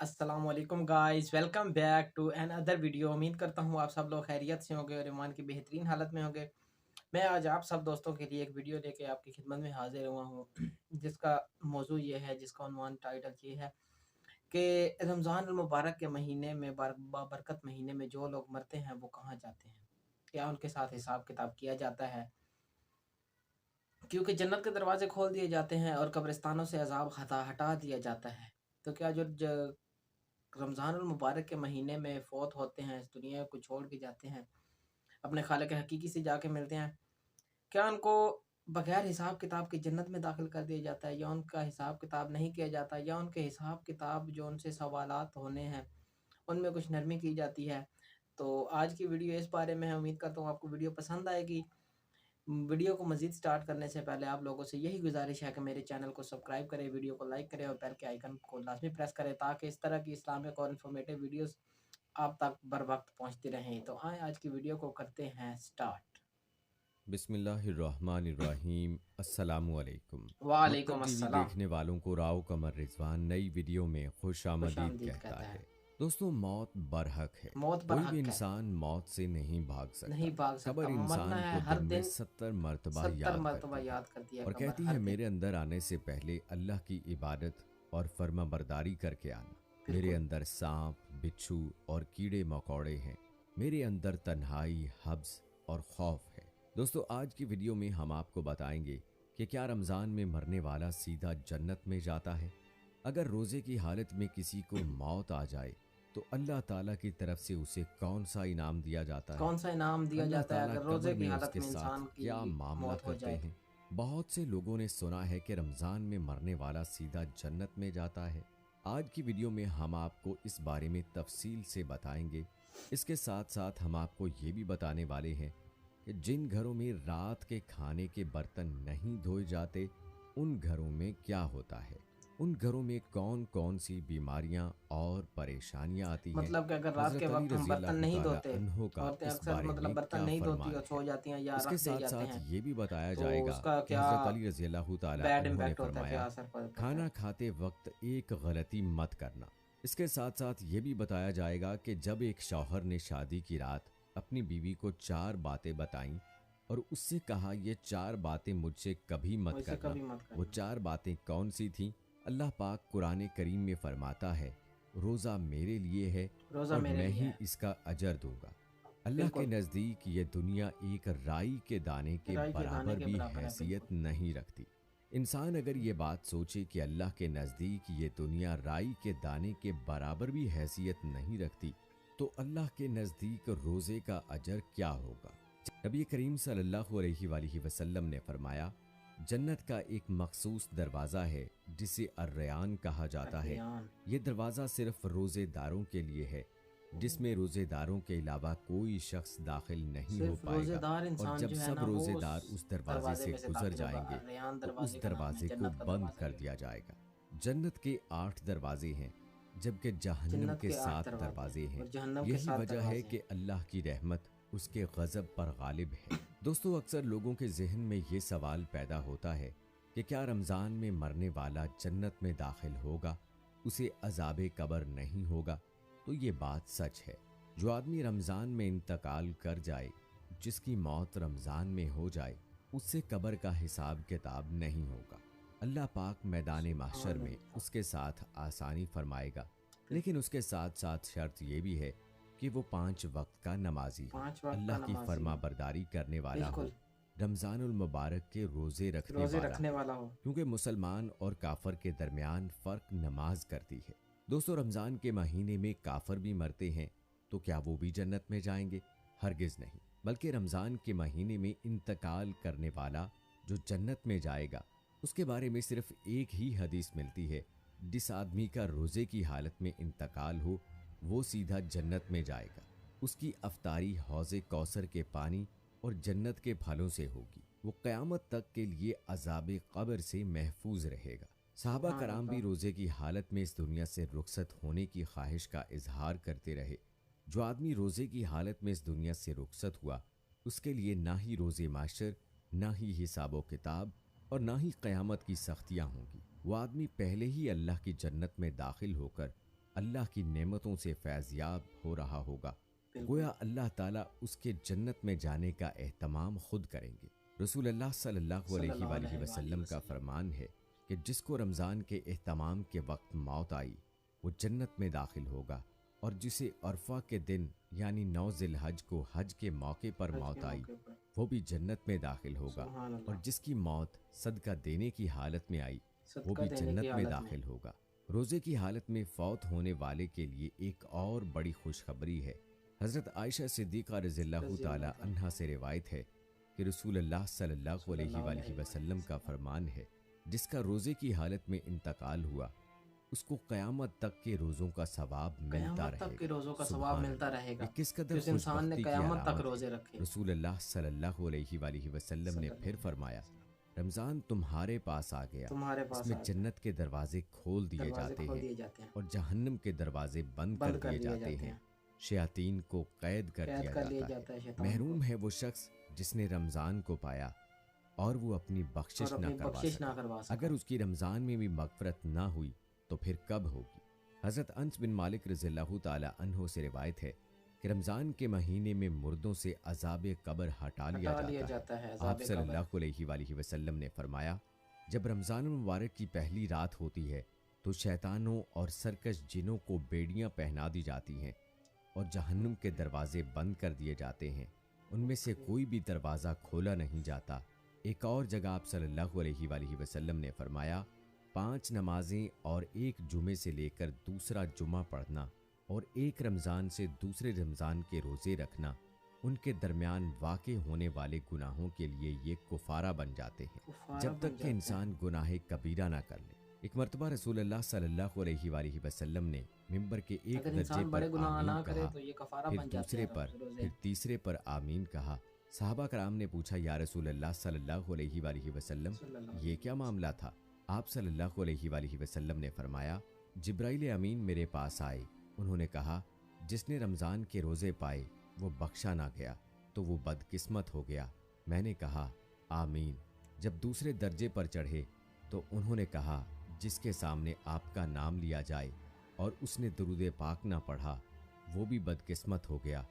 अस्सलाम वालेकुम guys, welcome back to another video. उम्मीद करता हूँ आप सब लोग खैरियत से होंगे और ईमान की बेहतरीन हालत में होंगे। मैं आज आप सब दोस्तों के लिए एक वीडियो लेके आपकी खिदमत में हाजिर हुआ हूँ जिसका मौजू ये है, जिसका उन्वान टाइटल ये है कि रमज़ान मुबारक के महीने में बाबरकत महीने में जो लोग मरते हैं वो कहाँ जाते हैं, क्या उनके साथ हिसाब किताब किया जाता है, क्योंकि जन्नत के दरवाजे खोल दिए जाते हैं और कब्रिस्तानों से अजाब हटा दिया जाता है। तो क्या जो रमज़ानुल मुबारक के महीने में फ़ौत होते हैं, इस दुनिया को छोड़ के जाते हैं, अपने खालिक हकीकी से जाके मिलते हैं, क्या उनको बगैर हिसाब किताब के जन्नत में दाखिल कर दिया जाता है, या उनका हिसाब किताब नहीं किया जाता, या उनके हिसाब किताब जो उनसे सवालात होने हैं उनमें कुछ नरमी की जाती है। तो आज की वीडियो इस बारे में है। उम्मीद करता हूँ आपको वीडियो पसंद आएगी। वीडियो को मज़ीद स्टार्ट करने से पहले आप लोगों से यही गुजारिश है कि मेरे चैनल को सब्सक्राइब करें, वीडियो को लाइक करें और बेल के आइकन को लाजमी प्रेस करें ताकि इस तरह की इस्लामिक और इन्फॉर्मेटिव वीडियोस आप तक बर वक्त पहुँचती रहें। तो आए आज की वीडियो को करते हैं स्टार्ट। बिस्मिल्लाहिर्रहमानिर्रहीम। अस्सलामुअलैकुम। मकतब वालेकुम टीवी अस्सलाम। देखने वालों को राव कमर रिजवान नई वीडियो में खुश खुश आमदीद आमदीद कहता कहता है। है। दोस्तों, मौत बरहक है। मौत कोई भी बरहक है, इंसान मौत से नहीं भाग नहीं सकता। भाग सकता, कब्र मरना इंसान है को हर दिन में दिन। 70 मरतबा 70 याद मरतबा करती है याद करती है और कब्र कहती हर है, दिन। मेरे अंदर आने से पहले अल्लाह की इबादत और फर्मा बरदारी करके आना। मेरे बिल्कुल। अंदर सांप, बिच्छू और कीड़े मकोड़े हैं। मेरे अंदर तन्हाई, हब्स और खौफ है। दोस्तों, आज की वीडियो में हम आपको बताएंगे कि क्या रमज़ान में मरने वाला सीधा जन्नत में जाता है। अगर रोज़े की हालत में किसी को मौत आ जाए तो अल्लाह ताला की तरफ से उसे कौन सा इनाम दिया जाता है। कौन सा इनाम दिया अल्लाह जाता है ताला अगर रोज़े कब्र की में हालत उसके में साथ इंसान की क्या मामला मौत हो करते जाए। हैं। बहुत से लोगों ने सुना है कि रमज़ान में मरने वाला सीधा जन्नत में जाता है। आज की वीडियो में हम आपको इस बारे में तफसील से बताएंगे। इसके साथ साथ हम आपको ये भी बताने वाले हैं कि जिन घरों में रात के खाने के बर्तन नहीं धोए जाते, उन घरों में क्या होता है, उन घरों में कौन कौन सी बीमारियां और परेशानियां आती हैं। मतलब कि अगर रात के हज़रत अली वक्त हम रज़ी बर्तन अल्लाह नहीं ताला धोते, अन्हो का औरतें इस अक्सर बारे मतलब में बर्तन क्या नहीं धोती फरमान और है। सो जाती हैं या इसके रख दे साथ जाते साथ हैं, ये भी बताया तो जाएगा उसका कि क्या हज़रत अली रज़ी अल्लाह ताला बैड अन्हो ने इम्पैक्ट होता है, क्या फरमाया, असर पड़ता खाना है। खाते वक्त एक गलती मत करना। इसके साथ साथ ये भी बताया जाएगा कि जब एक शौहर ने शादी की रात अपनी बीवी को 4 बातें बताईं और उससे कहा, ये 4 बातें मुझसे कभी मत वैसे करना, कभी मत वो करना। 4 बातें कौन सी थीं। अल्लाह पाक कुरान करीम में फरमाता है, रोज़ा मेरे लिए है रोज़ा और मेरे मैं लिए ही है। इसका अजर दूंगा। अल्लाह के बिल्कुल। नज़दीक ये दुनिया एक राई के दाने के राई के दाने बराबर के भी बराबर है, बिल्कुल। हैसियत नहीं रखती। इंसान अगर ये बात सोचे कि अल्लाह के नज़दीक ये दुनिया राई के दाने के बराबर भी हैसियत नहीं रखती, तो अल्लाह के नज़दीक रोज़े का अजर क्या होगा। नबी करीम सल्लल्लाहु अलैहि वसल्लम ने फरमाया, जन्नत का एक मखसूस दरवाज़ा है जिसे अर्रयान कहा जाता है। अर्रियान। ये दरवाज़ा सिर्फ रोज़ेदारों के लिए है, जिसमें रोज़ेदारों के अलावा कोई शख्स दाखिल नहीं हो सिर्फ पाएगा। रोज़ेदार और इंसान जब जो है सब ना वो उस रोज़ेदार उस दरवाजे दरवाजे से में से गुजर दाखिल होगा। जाएंगे अर्रियान तो उस दरवाजे का नाम है, दरवाजे को जन्नत का बंद दरवाज़ा कर भी है। दिया जाएगा। जन्नत के 8 दरवाजे हैं, जबकि जहन्नम जन्नत के के 8 7 दरवाजे दरवाजे हैं हैं। और जहन्नम के यही 7 वजह है दरवाजे कि हैं। अल्लाह की रहमत उसके गज़ब पर गालिब है। दोस्तों, अक्सर लोगों के जहन में ये सवाल पैदा होता है कि क्या रमज़ान में मरने वाला जन्नत में दाखिल होगा, उसे अज़ाब कब्र नहीं होगा। तो ये बात सच है। जो आदमी रमज़ान में इंतकाल कर जाए, जिसकी मौत रमज़ान में हो जाए, उससे कब्र का हिसाब किताब नहीं होगा। अल्लाह पाक मैदान महशर सुभान में अल्लाह। उसके साथ आसानी फरमाएगा। लेकिन बिल्कुल। उसके साथ साथ शर्त यह भी है कि वो 5 वक्त का नमाजी हो, 5 वक्त का अल्लाह की नमाजी फर्मा हो। बरदारी करने वाला हो, बिल्कुल। रमज़ानुल मुबारक के रोज़े रखने रोज़े वाला रखने हो। वाला हो। क्योंकि मुसलमान और काफर के दरमियान फ़र्क नमाज करती है। दोस्तों, रमज़ान के महीने में काफर भी मरते हैं, तो क्या वो भी जन्नत में जाएंगे? हरगिज़ नहीं। बल्कि रमज़ान के महीने में इंतकाल करने वाला जो जन्नत में जाएगा, उसके बारे में सिर्फ एक ही हदीस मिलती है, जिस आदमी का रोज़े की हालत में इंतकाल हो वो सीधा जन्नत में जाएगा। उसकी अफ्तारी हौज़े कौसर के पानी और जन्नत के फलों से होगी। वो क़यामत तक के लिए अज़ाब क़ब्र से महफूज रहेगा। सहाबा सुभान कराम भी अल्लाह। रोज़े की हालत में इस दुनिया से रुखसत होने की ख्वाहिश का इजहार करते रहे। जो आदमी रोज़े की हालत में इस दुनिया से रुखसत हुआ, उसके लिए ना ही रोज़े माशर, ना ही हिसाब किताब और ना ही क़यामत की सख्तियाँ होंगी। वो आदमी पहले ही अल्लाह की जन्नत में दाखिल होकर اللہ کی नेमतों से फैज़याब हो रहा होगा। बिल्कुल। गोया अल्लाह ताला उसके जन्नत में जाने का एहतमाम खुद करेंगे। रसूल अल्लाह सल्लल्लाहु अलैहि वसल्लम का फरमान है कि जिसको रमज़ान के एहतमाम के वक्त मौत आई वो जन्नत में दाखिल होगा, और जिसे अरफा के दिन यानी 9 ज़िलहज को हज के मौके पर मौत आई वो भी जन्नत में दाखिल होगा, और जिसकी मौत सदका देने की हालत में आई वो भी जन्नत में दाखिल होगा। रोज़े की हालत में फौत होने वाले के लिए एक और बड़ी खुशखबरी है। हज़रत आयशा सिद्दीक़ा रज़ियल्लाहु ताला अन्हा से रिवायत है कि रसूल अल्लाह सल्लल्लाहु अलैहि वसल्लम का फरमान है, जिसका रोज़े की हालत में इंतकाल हुआ उसको क़यामत तक के रोज़ों का सवाब मिलता रहेगा। किस कदर जिस इंसान ने क़यामत तक रोज़े रखे। रसूल अल्लाह सल्लल्लाहु अलैहि वसल्लम ने फिर फरमाया, रमज़ान तुम्हारे पास आ गया, इसमें जन्नत के दरवाजे खोल दिए जाते हैं और जहन्नम के दरवाजे बंद कर दिए जाते हैं। शयातीन को कैद कर दिया जाता है। महरूम है वो शख्स जिसने रमज़ान को पाया और वो अपनी बख्शिश ना करवा सका। अगर उसकी रमज़ान में भी मगफरत ना हुई तो फिर कब होगी। हज़रत अनस बिन मालिक रज़ियल्लाहु ताला अन्हो से रिवायत है कि रमज़ान के महीने में मुर्दों से अज़ाब कब्र हटा लिया जाता है। आप सल्लल्लाहु अलैहि वसल्लम ने फरमाया, जब रमज़ान मुबारक की पहली रात होती है तो शैतानों और सरकश जिनों को बेड़ियां पहना दी जाती हैं और जहन्नुम के दरवाजे बंद कर दिए जाते हैं, उनमें से कोई भी दरवाज़ा खोला नहीं जाता। एक और जगह आप सल्लल्लाहु अलैहि वसल्लम ने फरमाया, 5 नमाजें और एक जुमे से लेकर दूसरा जुमा पढ़ना और एक रमज़ान से दूसरे रमज़ान के रोज़े रखना उनके दरमियान वाक़े होने वाले गुनाहों के लिए ये कुफारा बन जाते हैं, जब तक कि इंसान गुनाह कबीरा ना कर ले। एक मरतबा रसूल अल्लाह सल्लल्लाहु अलैहि वसल्लम ने मिंबर के एक दर्जे पर आमीन कहा, फिर दूसरे पर, फिर तीसरे पर आमीन कहा। सहाबा कराम ने पूछा, या रसूल अल्लाह सल्लल्लाहु अलैहि वसल्लम, ये क्या मामला था? आप सल्लल्लाहु अलैहि वसल्लम ने फरमाया, जिब्राइल अमीन मेरे पास आए, उन्होंने कहा, जिसने रमज़ान के रोज़े पाए वो बख्शा ना गया तो वो बदकिस्मत हो गया। मैंने कहा आमीन। जब दूसरे दर्जे पर चढ़े तो उन्होंने कहा, जिसके सामने आपका नाम लिया जाए और उसने दुरूद पाक ना पढ़ा वो भी बदकिस्मत हो गया।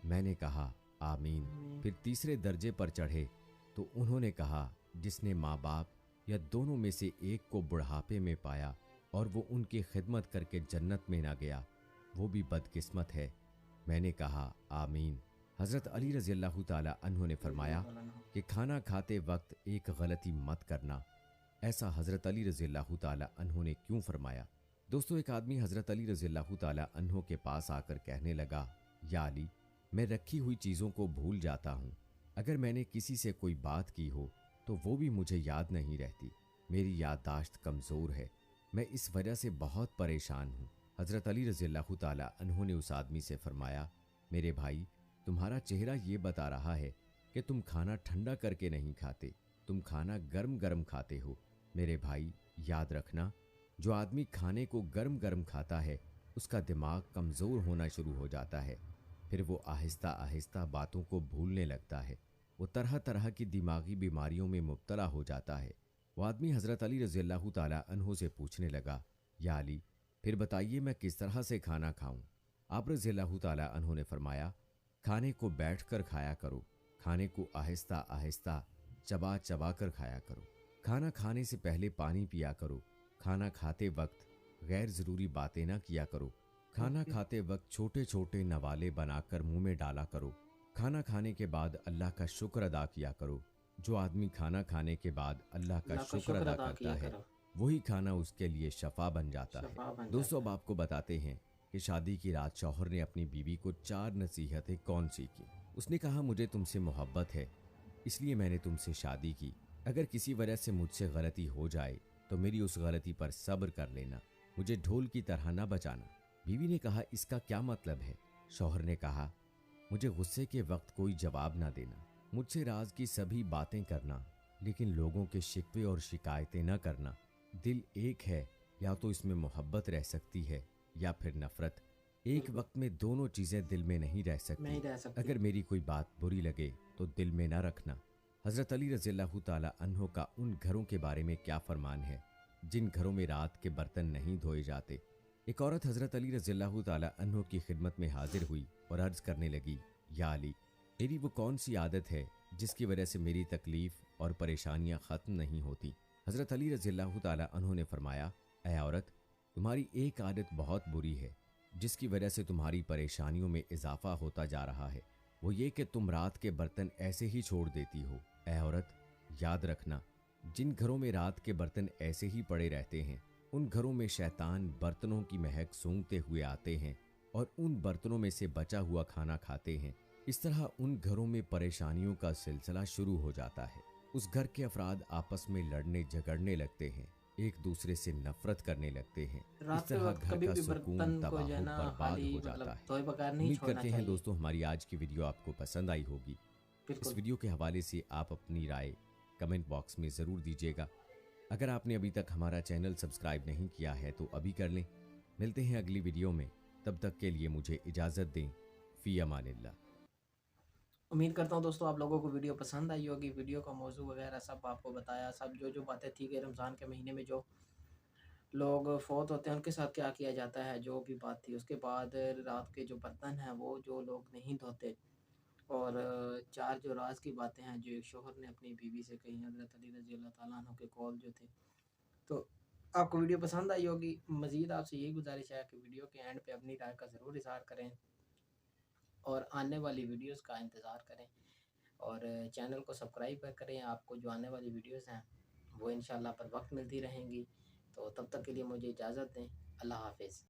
मैंने कहा आमीन। फिर तीसरे दर्जे पर चढ़े तो उन्होंने कहा, जिसने माँ बाप या दोनों में से एक को बुढ़ापे में पाया और वो उनकी खिदमत करके जन्नत में ना गया वो भी बदकिस्मत है। मैंने कहा आमीन। हज़रत अली रज़ियल्लाहु ताला अन्हु ने फरमाया कि खाना खाते वक्त एक गलती मत करना। ऐसा हज़रत अली रज़ियल्लाहु ताला अन्हु ने क्यों फरमाया? दोस्तों, एक आदमी हज़रत अली रज़ियल्लाहु ताला अन्हु के पास आकर कहने लगा, या अली, मैं रखी हुई चीज़ों को भूल जाता हूँ। अगर मैंने किसी से कोई बात की हो तो वो भी मुझे याद नहीं रहती। मेरी याददाश्त कमज़ोर है, मैं इस वजह से बहुत परेशान हूँ। हज़रत अली रज़ियल्लाहु ताला अन्हु ने उस आदमी से फरमाया, मेरे भाई, तुम्हारा चेहरा ये बता रहा है कि तुम खाना ठंडा करके नहीं खाते, तुम खाना गरम गरम खाते हो। मेरे भाई, याद रखना, जो आदमी खाने को गरम गरम खाता है उसका दिमाग कमज़ोर होना शुरू हो जाता है, फिर वो आहिस्ता आहिस्ता बातों को भूलने लगता है, वो तरह तरह की दिमागी बीमारियों में मुब्तला हो जाता है। वो आदमी हज़रत अली रज़ियल्लाहु ताला अन्हु से पूछने लगा, या अली, फिर बताइए मैं किस तरह से खाना खाऊं? आप रज़ियल्लाहु ताला अन्हु ने फरमाया, खाने को बैठकर खाया करो, खाने को आहिस्ता आहिस्ता चबा चबा कर खाया करो, खाना खाने से पहले पानी पिया करो, खाना खाते वक्त गैर ज़रूरी बातें ना किया करो, खाना खाते वक्त छोटे छोटे नवाले बनाकर मुंह में डाला करो, खाना खाने के बाद अल्लाह का शुक्र अदा किया करो। जो आदमी खाना खाने के बाद अल्लाह का शुक्र अदा करता है वही खाना उसके लिए शफा बन जाता है। दोस्तों, अब आपको बताते हैं कि शादी की रात शौहर ने अपनी बीवी को 4 नसीहतें कौन सी की। उसने कहा, मुझे तुमसे मोहब्बत है इसलिए मैंने तुमसे शादी की। अगर किसी वजह से मुझसे गलती हो जाए तो मेरी उस गलती पर सब्र कर लेना, मुझे ढोल की तरह ना बचाना। बीवी ने कहा, इसका क्या मतलब है? शौहर ने कहा, मुझे गुस्से के वक्त कोई जवाब ना देना, मुझसे राज की सभी बातें करना, लेकिन लोगों के शिकवे और शिकायतें न करना। दिल एक है, या तो इसमें मोहब्बत रह सकती है या फिर नफरत। एक वक्त में दोनों चीज़ें दिल में नहीं रह सकती। अगर मेरी कोई बात बुरी लगे तो दिल में ना रखना। हज़रत अली रज़ियल्लाहु ताला अन्हु का उन घरों के बारे में क्या फरमान है जिन घरों में रात के बर्तन नहीं धोए जाते, एक औरत हज़रत अली रज़ियल्लाहु ताला अन्हो की खिदमत में हाजिर हुई और अर्ज़ करने लगी, या अली, मेरी वो कौन सी आदत है जिसकी वजह से मेरी तकलीफ़ और परेशानियां ख़त्म नहीं होती। हज़रत अली रज़ियल्लाहु ताला अन्हो ने फरमाया, ऐ औरत, तुम्हारी एक आदत बहुत बुरी है जिसकी वजह से तुम्हारी परेशानियों में इजाफा होता जा रहा है। वो ये कि तुम रात के बर्तन ऐसे ही छोड़ देती हो। ऐ औरत, याद रखना, जिन घरों में रात के बर्तन ऐसे ही पड़े रहते हैं उन घरों में शैतान बर्तनों की महक सूंघते हुए आते हैं और उन बर्तनों में से बचा हुआ खाना खाते हैं। इस तरह उन घरों में परेशानियों का सिलसिला शुरू हो जाता है। उस घर के अफराद आपस में लड़ने झगड़ने लगते हैं, एक दूसरे से नफरत करने लगते हैं। इस रात के तरह वक़्त घर कभी का भी सुकून बर्तन को जो है तबाह ना बर्बाद खाली हो जाता मतलब है। धोए बगैर नहीं उम्मीद छोड़ना करते हैं चाहिए। दोस्तों हमारी आज की वीडियो आपको पसंद आई होगी। इस बिल्कुल। वीडियो के हवाले से आप अपनी राय कमेंट बॉक्स में ज़रूर दीजिएगा। अगर आपने अभी तक हमारा चैनल सब्सक्राइब नहीं किया है तो अभी कर लें। मिलते हैं अगली वीडियो में, तब तक के लिए मुझे इजाज़त दें। फ़ी अमानिल्लाह। उम्मीद करता हूँ दोस्तों आप लोगों को वीडियो पसंद आई होगी। वीडियो का मौजू वगैरह सब आपको बताया, सब जो बातें थी कि रमज़ान के महीने में जो लोग फौत होते हैं उनके साथ क्या किया जाता है, जो भी बात थी। उसके बाद रात के जो बर्तन हैं वो जो लोग नहीं धोते, और चार जो राज की बातें हैं जो एक शोहर ने अपनी बीवी से कही, हज़रत अली रज़ी अल्लाह ताला अन्हु के कौल जो थे। तो आपको वीडियो पसंद आई होगी। मज़ीद आपसे यही गुजारिश है कि वीडियो के एंड पे अपनी राय का ज़रूर इज़हार करें और आने वाली वीडियोस का इंतज़ार करें, और चैनल को सब्सक्राइब करें। आपको जो आने वाली वीडियोस हैं वो इंशाल्लाह पर वक्त मिलती रहेंगी। तो तब तक के लिए मुझे इजाज़त दें। अल्लाह हाफ़िज़।